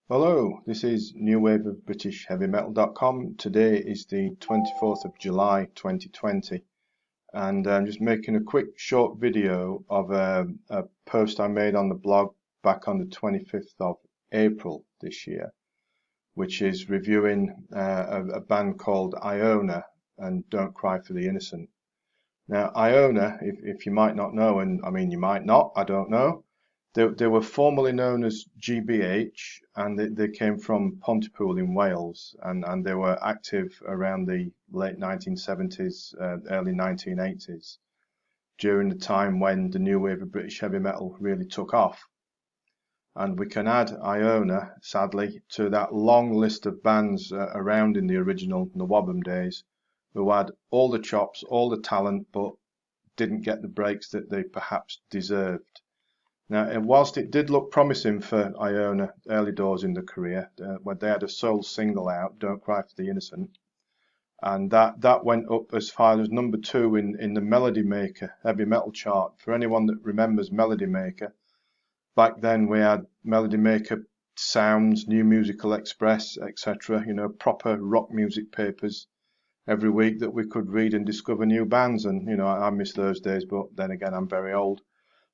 Hello, this is New Wave of British Heavy Metal.com. Today is the 24th of July 2020, and I'm just making a quick short video of a post I made on the blog back on the 25th of April this year, which is reviewing a band called Iona and Don't Cry for the Innocent. Now, Iona, if you might not know, and I mean you might not, I don't know, they were formerly known as GBH, and they came from Pontypool in Wales, and they were active around the late 1970s, early 1980s, during the time when the new wave of British heavy metal really took off. And we can add Iona, sadly, to that long list of bands around in the original Nawabum days, who had all the chops, all the talent, but didn't get the breaks that they perhaps deserved. Now, and whilst it did look promising for Iona early doors in the career, when they had a sole single out, Don't Cry for the Innocent, and that went up as far as number 2 in the Melody Maker heavy metal chart. For anyone that remembers Melody Maker, back then we had Melody Maker Sounds, New Musical Express, etc., proper rock music papers every week that we could read and discover new bands. And I miss those days, but then again, I'm very old.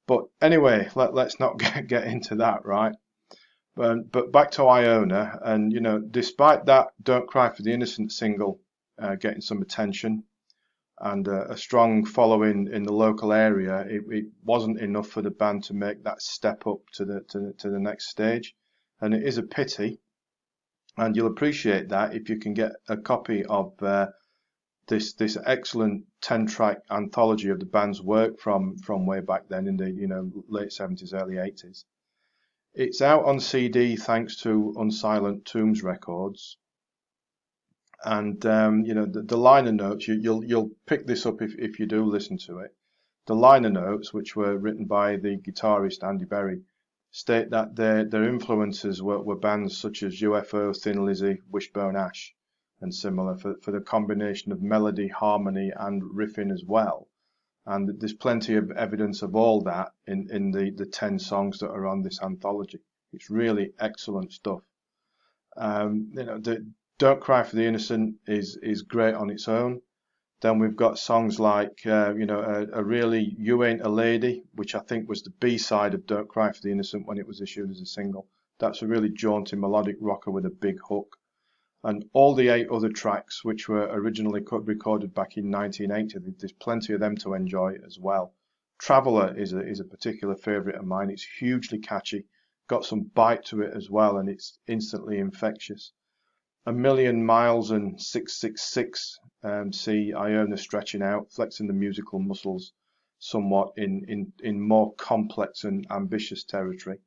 But anyway, let's not get into that, right? But back to Iona, and despite that Don't Cry for the Innocent single getting some attention and a strong following in the local area, it wasn't enough for the band to make that step up to the next stage, and it is a pity. And you'll appreciate that if you can get a copy of this excellent 10-track anthology of the band's work from way back then in the late 70s, early 80s. It's out on CD thanks to Unsilent Tombs Records, and the liner notes, you'll pick this up if you do listen to it. The liner notes, which were written by the guitarist Andy Berry, state that their influences were bands such as UFO, Thin Lizzy, Wishbone Ash, and similar for the combination of melody, harmony, and riffing as well. And there's plenty of evidence of all that in the 10 songs that are on this anthology. It's really excellent stuff. Don't Cry for the Innocent is great on its own. Then we've got songs like a really You Ain't a Lady, which I think was the B-side of Don't Cry for the Innocent when it was issued as a single. That's a really jaunty melodic rocker with a big hook. And all the 8 other tracks, which were originally recorded back in 1980, there's plenty of them to enjoy as well. Traveller is a particular favourite of mine. It's hugely catchy, got some bite to it as well, and it's instantly infectious. A Million Miles and 666 see Iona stretching out, flexing the musical muscles somewhat in more complex and ambitious territory.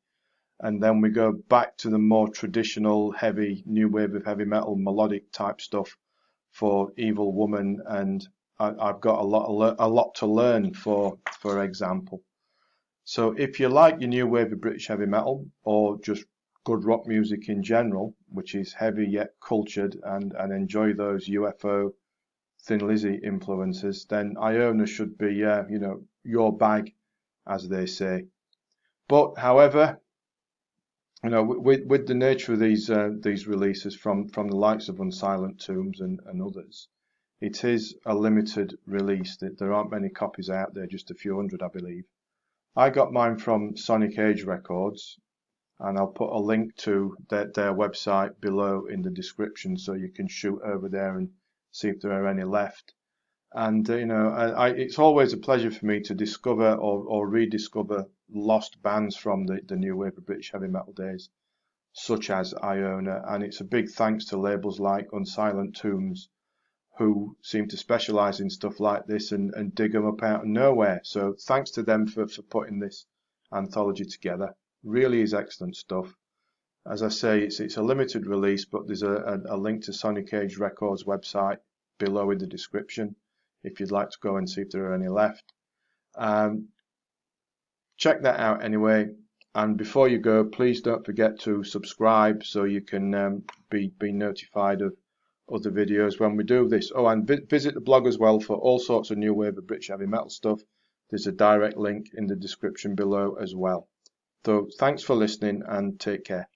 And then we go back to the more traditional heavy new wave of heavy metal melodic type stuff for Evil Woman, and I've got a lot to learn, for example. So if you like your new wave of British heavy metal, or just good rock music in general, which is heavy yet cultured, and enjoy those UFO, Thin Lizzy influences, then Iona should be your bag, as they say. But however, with the nature of these releases from the likes of Unsilent Tombs and others, it is a limited release. There aren't many copies out there, just a few hundred, I believe. I got mine from Sonic Age Records, and I'll put a link to their website below in the description, so you can shoot over there and see if there are any left. And it's always a pleasure for me to discover or rediscover lost bands from the new wave of British heavy metal days, such as Iona, and it's a big thanks to labels like Unsilent Tombs, who seem to specialise in stuff like this and dig them up out of nowhere. So thanks to them for putting this anthology together. Really is excellent stuff. As I say, it's a limited release, but there's a link to Sonic Age Records website below in the description if you'd like to go and see if there are any left. Check that out anyway, and before you go, please don't forget to subscribe so you can be notified of other videos when we do this. Oh, and visit the blog as well for all sorts of new wave of British heavy metal stuff. There's a direct link in the description below as well. So thanks for listening, and take care.